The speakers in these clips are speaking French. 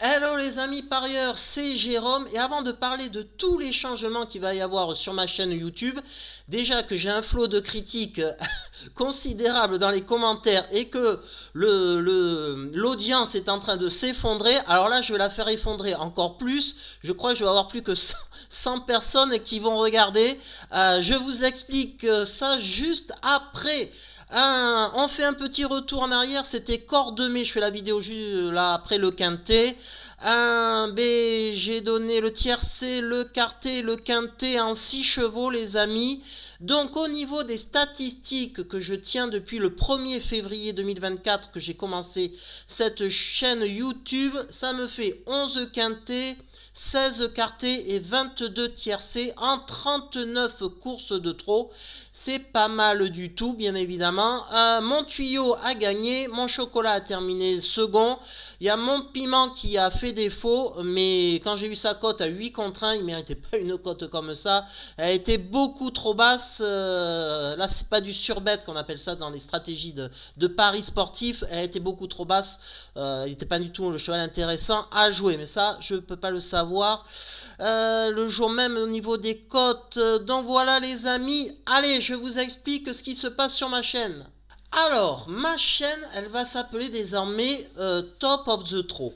Hello les amis parieurs, c'est Jérôme et avant de parler de tous les changements qu'il va y avoir sur ma chaîne YouTube, déjà que j'ai un flot de critiques considérable dans les commentaires et que l'audience est en train de s'effondrer, alors là je vais la faire effondrer encore plus, je crois que je vais avoir plus que 100 personnes qui vont regarder. Je vous explique ça juste après. On fait un petit retour en arrière, c'était Cordemais, je fais la vidéo juste là après le quintet. B, j'ai donné le tiercé, le quartet, le quintet en 6 chevaux les amis. Donc au niveau des statistiques que je tiens depuis le 1er février 2024 que j'ai commencé cette chaîne YouTube, ça me fait 11 quintets, 16 quartés et 22 tiercés en 39 courses de trot. C'est pas mal du tout, bien évidemment. Mon tuyau a gagné, mon chocolat a terminé second. Il y a mon piment qui a fait défaut, mais quand j'ai vu sa cote à 8 contre 1, il ne méritait pas une cote comme ça. Elle était beaucoup trop basse. Là, c'est pas du surbet qu'on appelle ça dans les stratégies de paris sportifs. Elle était beaucoup trop basse. Il n'était pas du tout le cheval intéressant à jouer, mais ça, je ne peux pas le savoir. Le jour même au niveau des cotes. Donc voilà les amis, allez je vous explique ce qui se passe sur ma chaîne. Alors ma chaîne elle va s'appeler désormais Top of the Throw.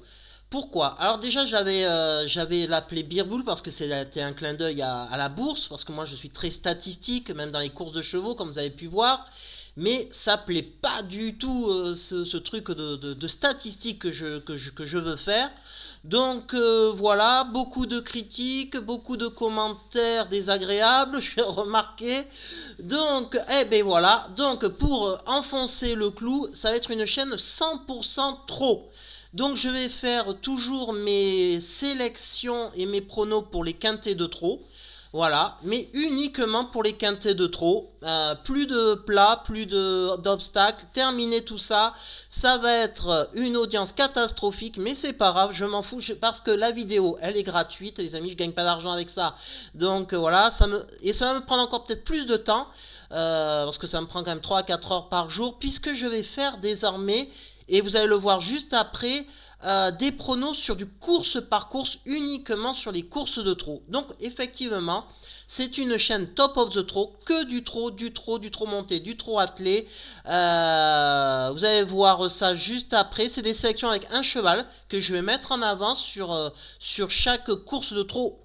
Pourquoi? Alors déjà j'avais l'appelé Beerbull parce que c'était un clin d'œil à la bourse, parce que moi je suis très statistique, même dans les courses de chevaux comme vous avez pu voir. Mais ça plaît pas du tout ce truc de statistique que je veux faire. Donc voilà, beaucoup de critiques, beaucoup de commentaires désagréables, j'ai remarqué. Donc, eh ben voilà, donc pour enfoncer le clou, ça va être une chaîne 100% trop. Donc je vais faire toujours mes sélections et mes pronos pour les quintets de trop. Voilà, mais uniquement pour les quintets de trop. Plus de plats, plus d'obstacles. Terminer tout ça, ça va être une audience catastrophique, mais c'est pas grave, je m'en fous parce que la vidéo, elle est gratuite, les amis, je gagne pas d'argent avec ça. Donc voilà, ça va me prendre encore peut-être plus de temps, parce que ça me prend quand même 3 à 4 heures par jour, puisque je vais faire désormais, et vous allez le voir juste après, des pronos sur du course par course, uniquement sur les courses de trot. Donc effectivement, c'est une chaîne top of the trot, que du trot, du trot, du trot monté, du trot attelé. Vous allez voir ça juste après. C'est des sélections avec un cheval que je vais mettre en avant sur chaque course de trot.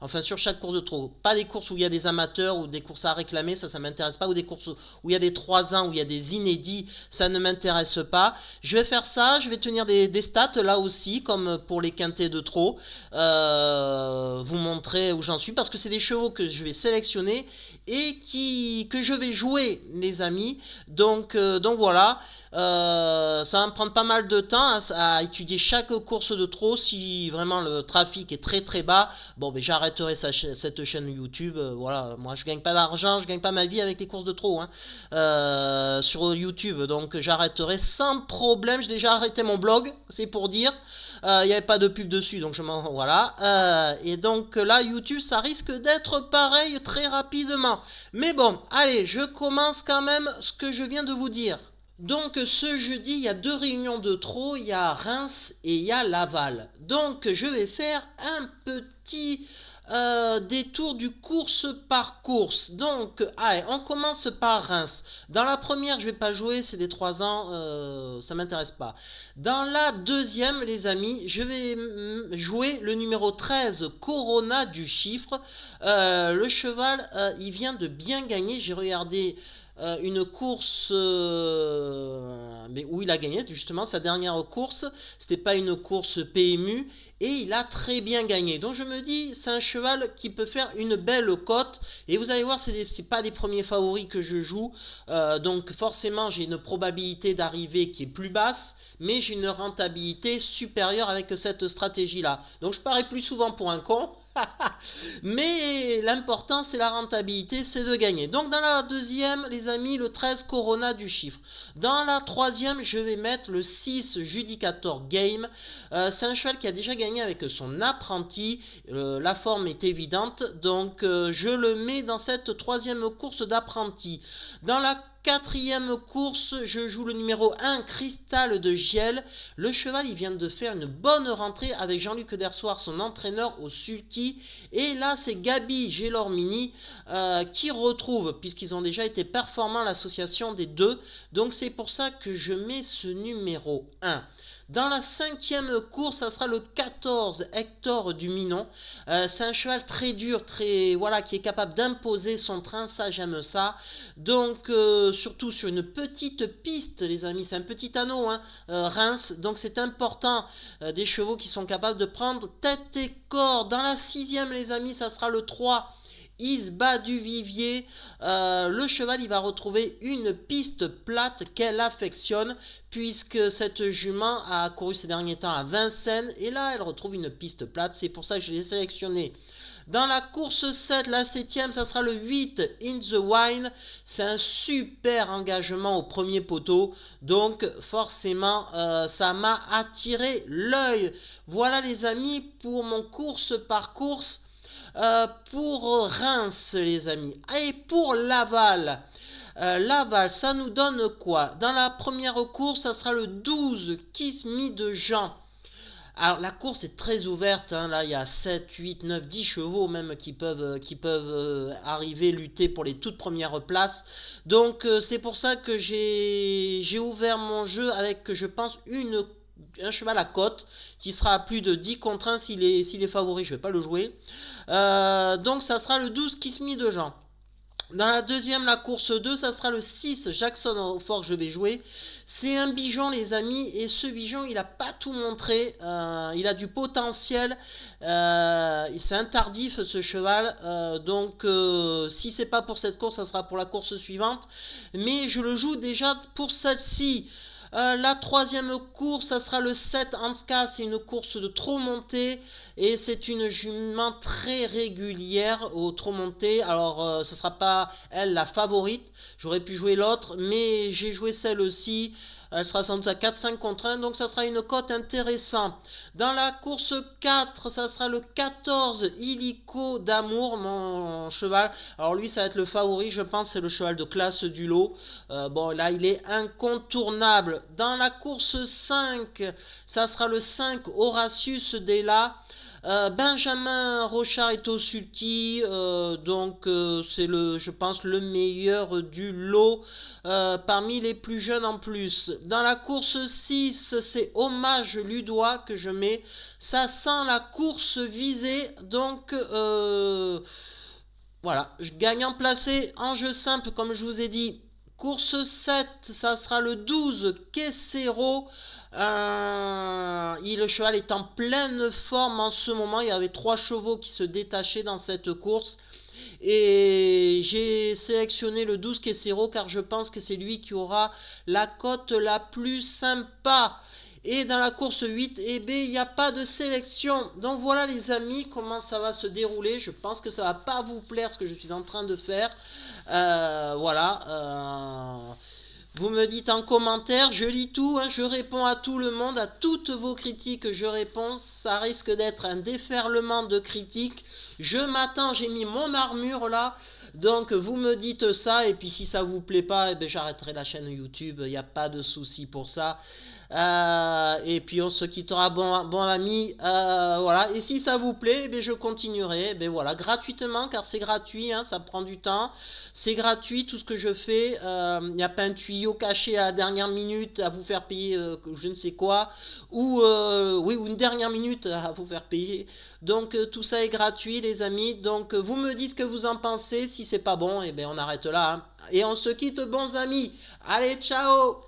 Enfin, sur chaque course de trot. Pas des courses où il y a des amateurs ou des courses à réclamer, ça m'intéresse pas. Ou des courses où il y a des 3 ans, où il y a des inédits, ça ne m'intéresse pas. Je vais faire ça, je vais tenir des stats là aussi, comme pour les quintets de trot. Vous montrer où j'en suis, parce que c'est des chevaux que je vais sélectionner et que je vais jouer, les amis. Donc voilà. Ça va me prendre pas mal de temps à étudier chaque course de trot. Si vraiment le trafic est très très bas, bon ben j'arrêterai cette chaîne YouTube. Voilà, moi je gagne pas d'argent, je gagne pas ma vie avec les courses de trot sur YouTube, donc j'arrêterai sans problème. J'ai déjà arrêté mon blog, c'est pour dire. Il n'y avait pas de pub dessus, donc voilà. Et donc là, YouTube, ça risque d'être pareil très rapidement. Mais bon, allez, je commence quand même ce que je viens de vous dire. Donc ce jeudi, il y a 2 réunions de trot, il y a Reims et il y a Laval. Donc je vais faire un petit détour du course par course. Donc allez, on commence par Reims. Dans la première, je vais pas jouer, c'est des 3 ans, ça m'intéresse pas. Dans la deuxième, les amis, je vais jouer le numéro 13, Corona du chiffre. Le cheval, il vient de bien gagner, j'ai regardé une course mais où il a gagné justement sa dernière course. C'était pas une course PMU et il a très bien gagné. Donc je me dis, c'est un cheval qui peut faire une belle cote. Et vous allez voir, c'est pas les premiers favoris que je joue. Donc forcément, j'ai une probabilité d'arrivée qui est plus basse, mais j'ai une rentabilité supérieure avec cette stratégie-là. Donc je parie plus souvent pour un con. Mais l'important c'est la rentabilité, c'est de gagner. Donc dans la deuxième, les amis, le 13 Corona du chiffre. Dans la troisième, je vais mettre le 6 Judicator Game. C'est un cheval qui a déjà gagné avec son apprenti. La forme est évidente, donc je le mets dans cette troisième course d'apprenti. Dans la quatrième course, je joue le numéro 1, Cristal de Giel. Le cheval, il vient de faire une bonne rentrée avec Jean-Luc Dersoir, son entraîneur au sulky. Et là, c'est Gabi Gélormini qui retrouve, puisqu'ils ont déjà été performants, l'association des deux. Donc c'est pour ça que je mets ce numéro 1. Dans la cinquième course, ça sera le 14, Hector du Minon. C'est un cheval très dur, voilà, qui est capable d'imposer son train, ça j'aime ça. Donc surtout sur une petite piste, les amis, c'est un petit anneau, hein, Reims. Donc c'est important, des chevaux qui sont capables de prendre tête et corps. Dans la sixième, les amis, ça sera le 3. Isba du Vivier, le cheval il va retrouver une piste plate qu'elle affectionne puisque cette jument a couru ces derniers temps à Vincennes et là elle retrouve une piste plate, c'est pour ça que je l'ai sélectionné. Dans la course 7, la 7e, ça sera le 8, In the Wine. C'est un super engagement au premier poteau. Donc forcément, ça m'a attiré l'œil. Voilà les amis pour mon course par course. Pour Reims, les amis. Et pour Laval. Laval, ça nous donne quoi? Dans la première course, ça sera le 12, Kiss Me de Jean. Alors la course est très ouverte, hein. Là il y a 7, 8, 9, 10 chevaux même qui peuvent arriver lutter pour les toutes premières places. Donc c'est pour ça que j'ai ouvert mon jeu avec, je pense, un cheval à cote qui sera à plus de 10 contre 1 s'il est favori, je ne vais pas le jouer. Donc ça sera le 12 Kiss Me de Jean. Dans la deuxième, la course 2, ça sera le 6 Jackson au fort que je vais jouer. C'est un bijon les amis et ce bijon il n'a pas tout montré, il a du potentiel, c'est un tardif ce cheval, donc si c'est pas pour cette course ça sera pour la course suivante, mais je le joue déjà pour celle-ci. La troisième course, ça sera le 7 Anska, c'est une course de trop montée et c'est une jument très régulière au trop monté. Alors, ce ne sera pas elle la favorite, j'aurais pu jouer l'autre, mais j'ai joué celle-ci. Elle sera sans doute à 4-5 contre 1, donc ça sera une cote intéressante. Dans la course 4, ça sera le 14, Illico d'Amour, mon cheval. Alors lui, ça va être le favori, je pense, c'est le cheval de classe du lot. Bon, là, il est incontournable. Dans la course 5, ça sera le 5, Horatius Della. Benjamin Rochard est au sulky, donc c'est je pense le meilleur du lot parmi les plus jeunes en plus. Dans la course 6, c'est Hommage Ludois que je mets. Ça sent la course visée, donc voilà, gagnant placé en jeu simple comme je vous ai dit. Course 7, ça sera le 12, Quessero. Le cheval est en pleine forme en ce moment. Il y avait 3 chevaux qui se détachaient dans cette course. Et j'ai sélectionné le 12 Quessero car je pense que c'est lui qui aura la cote la plus sympa. Et dans la course 8, eh bien, il n'y a pas de sélection. Donc voilà les amis, comment ça va se dérouler. Je pense que ça ne va pas vous plaire ce que je suis en train de faire. Voilà. Vous me dites en commentaire, je lis tout, hein, je réponds à tout le monde, à toutes vos critiques, je réponds. Ça risque d'être un déferlement de critiques. Je m'attends, j'ai mis mon armure là. Donc vous me dites ça et puis si ça vous plaît pas, eh ben, j'arrêterai la chaîne YouTube, il n'y a pas de souci pour ça. Et puis on se quittera bon ami, voilà. Et si ça vous plaît, eh bien, je continuerai, eh bien, voilà, gratuitement car c'est gratuit, hein, ça prend du temps, c'est gratuit tout ce que je fais, il n'y a pas un tuyau caché à la dernière minute à vous faire payer je ne sais quoi, ou une dernière minute à vous faire payer. Donc tout ça est gratuit les amis, donc vous me dites que vous en pensez, si c'est pas bon, et bien on arrête là, hein. Et on se quitte bons amis, allez ciao.